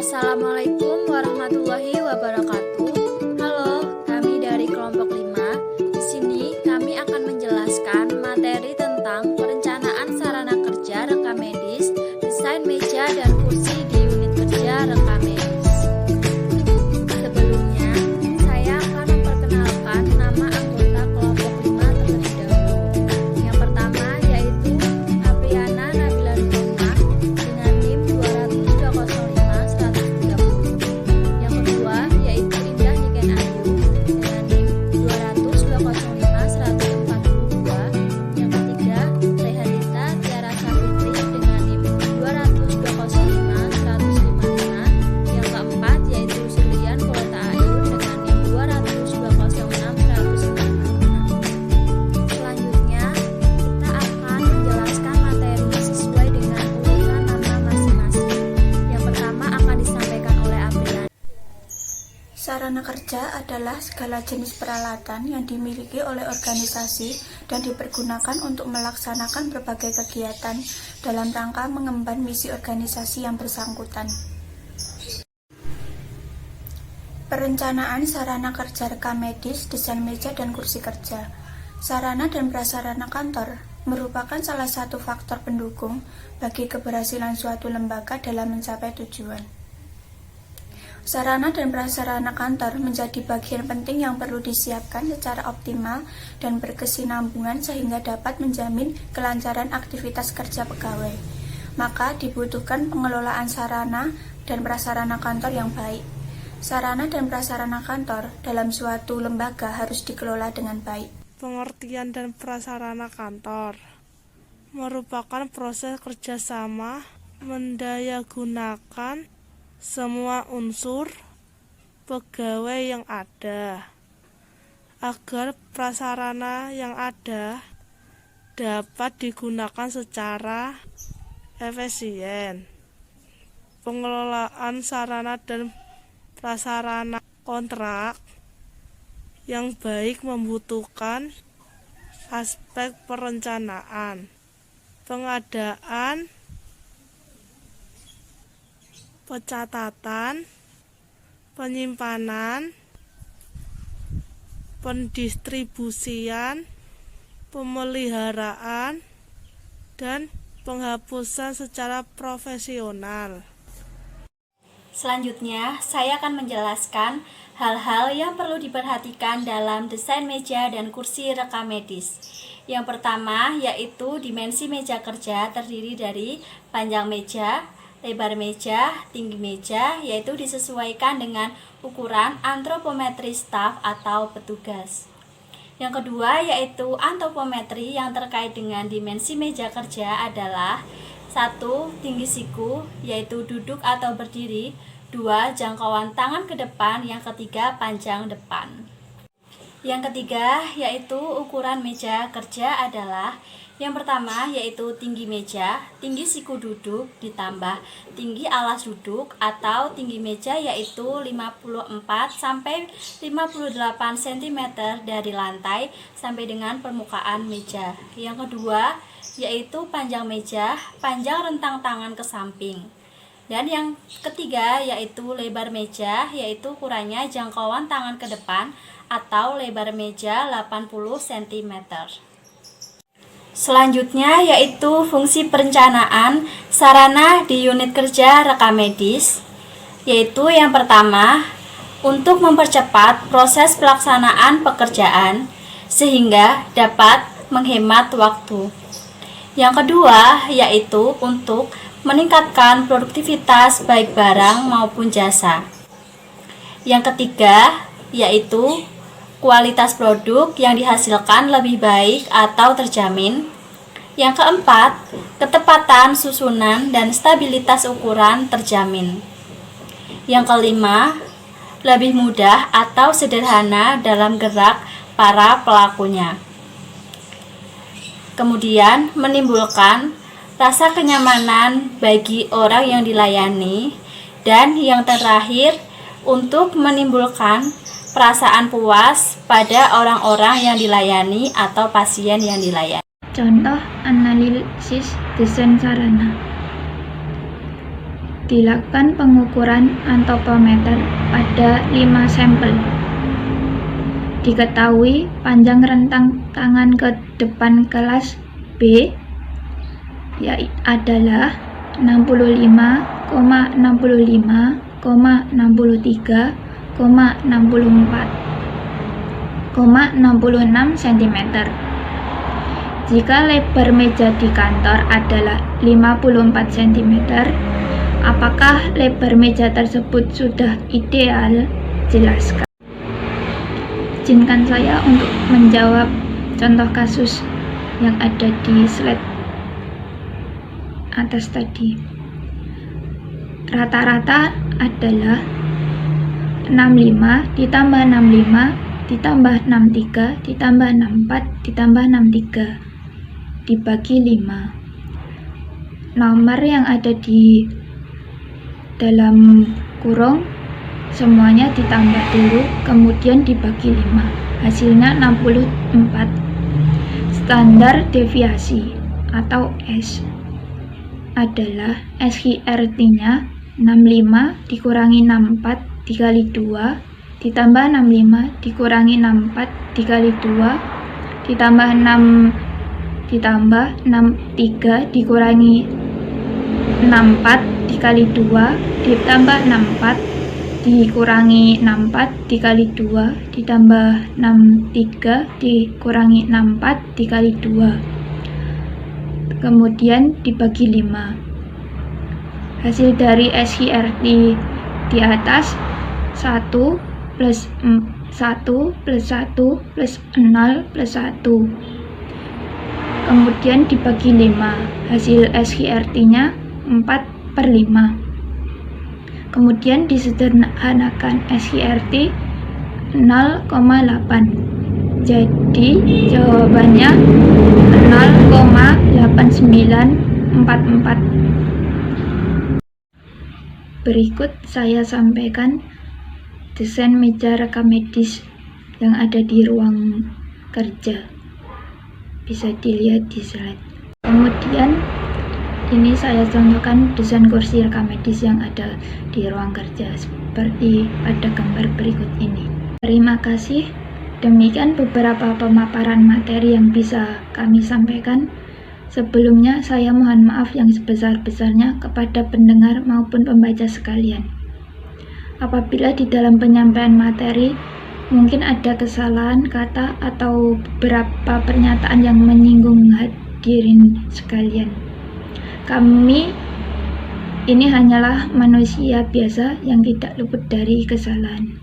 Assalamualaikum warahmatullahi wabarakatuh. Halo, kami dari kelompok 5. Di sini kami akan menjelaskan materi tentang perencanaan sarana kerja rekam medis, desain meja dan kursi di unit kerja rekam medis. Sebelumnya, saya akan memperkenalkan nama anggota kelompok 5 terlebih dahulu. Yang pertama yaitu Apriana Nabila Nurullah dengan NIM 20205-130. Yang kedua yaitu Indah Niken Ayu dengan NIM 20205-142. Yang ketiga Rehanita Tiara Safitri dengan NIM 20205-155. Yang keempat yaitu Sulian Kota Ayu dengan NIM 20206-156. Selanjutnya, kita akan menjelaskan materi sesuai dengan urutan nama masing-masing. Yang pertama akan disampaikan oleh Apriana. Sarana kerja adalah segala jenis peralatan yang dimiliki oleh organisasi dan dipergunakan untuk melaksanakan berbagai kegiatan dalam rangka mengemban misi organisasi yang bersangkutan. Perencanaan sarana kerja rekam medis, desain meja dan kursi kerja. Sarana dan prasarana kantor merupakan salah satu faktor pendukung bagi keberhasilan suatu lembaga dalam mencapai tujuan. Sarana dan prasarana kantor menjadi bagian penting yang perlu disiapkan secara optimal dan berkesinambungan sehingga dapat menjamin kelancaran aktivitas kerja pegawai. Maka dibutuhkan pengelolaan sarana dan prasarana kantor yang baik. Sarana dan prasarana kantor dalam suatu lembaga harus dikelola dengan baik. Pengertian dan prasarana kantor merupakan proses kerjasama mendayagunakan semua unsur pegawai yang ada agar prasarana yang ada dapat digunakan secara efisien. Pengelolaan sarana dan prasarana kontrak yang baik membutuhkan aspek perencanaan, pengadaan, pencatatan, penyimpanan, pendistribusian, pemeliharaan, dan penghapusan secara profesional. Selanjutnya, saya akan menjelaskan hal-hal yang perlu diperhatikan dalam desain meja dan kursi rekam medis. Yang pertama yaitu dimensi meja kerja terdiri dari panjang meja, lebar meja, tinggi meja, yaitu disesuaikan dengan ukuran antropometri staf atau petugas. Yang kedua yaitu antropometri yang terkait dengan dimensi meja kerja adalah 1. Tinggi siku, yaitu duduk atau berdiri. 2. Jangkauan tangan ke depan. Yang ketiga, panjang depan. Yang ketiga yaitu ukuran meja kerja adalah yang pertama yaitu tinggi meja, tinggi siku duduk ditambah tinggi alas duduk atau tinggi meja yaitu 54 sampai 58 cm dari lantai sampai dengan permukaan meja. Yang kedua yaitu panjang meja, panjang rentang tangan ke samping. Dan yang ketiga yaitu lebar meja, yaitu ukurannya jangkauan tangan ke depan atau lebar meja 80 cm. Selanjutnya yaitu fungsi perencanaan sarana di unit kerja rekam medis, yaitu yang pertama untuk mempercepat proses pelaksanaan pekerjaan sehingga dapat menghemat waktu. Yang kedua yaitu untuk meningkatkan produktivitas baik barang maupun jasa. Yang ketiga yaitu kualitas produk yang dihasilkan lebih baik atau terjamin. Yang keempat, ketepatan susunan dan stabilitas ukuran terjamin. Yang kelima, lebih mudah atau sederhana dalam gerak para pelakunya. Kemudian, menimbulkan rasa kenyamanan bagi orang yang dilayani. Dan yang terakhir, untuk menimbulkan perasaan puas pada orang-orang yang dilayani atau pasien yang dilayani. Contoh analisis desain sarana. dilakukan pengukuran antropometer pada 5 sampel. Diketahui panjang rentang tangan ke depan kelas B adalah 65,65,63,64,66 cm. Jika lebar meja di kantor adalah 54 cm, apakah lebar meja tersebut sudah ideal? Jelaskan. Izinkan saya untuk menjawab contoh kasus yang ada di slide atas tadi. Rata-rata adalah 65 ditambah 65 ditambah 63 ditambah 64 ditambah 63 dibagi 5. Nomor yang ada di dalam kurung semuanya ditambah dulu, kemudian dibagi 5. Hasilnya 64. Standar deviasi atau S adalah SHRT-nya 65 dikurangi 64 dikali 2 ditambah 65 dikurangi 64 dikali 2 ditambah 63 dikurangi 64 dikali 2 ditambah 64 dikurangi 64 dikali 2 ditambah 63 dikurangi 64 dikali 2, kemudian dibagi 5. Hasil dari SHRT di atas 1 plus 1 plus 1 plus 0 plus 1, kemudian dibagi 5. Hasil SHRT-nya 4/5. Kemudian disederhanakan SHRT 0,8. Jadi jawabannya 0,8944. Berikut saya sampaikan desain meja rekam medis yang ada di ruang kerja. Bisa dilihat di slide. Kemudian ini saya contohkan desain kursi rekam medis yang ada di ruang kerja seperti pada gambar berikut ini. Terima kasih. Demikian beberapa pemaparan materi yang bisa kami sampaikan. Sebelumnya saya mohon maaf yang sebesar-besarnya kepada pendengar maupun pembaca sekalian. Apabila di dalam penyampaian materi mungkin ada kesalahan kata atau beberapa pernyataan yang menyinggung hadirin sekalian. Kami ini hanyalah manusia biasa yang tidak luput dari kesalahan.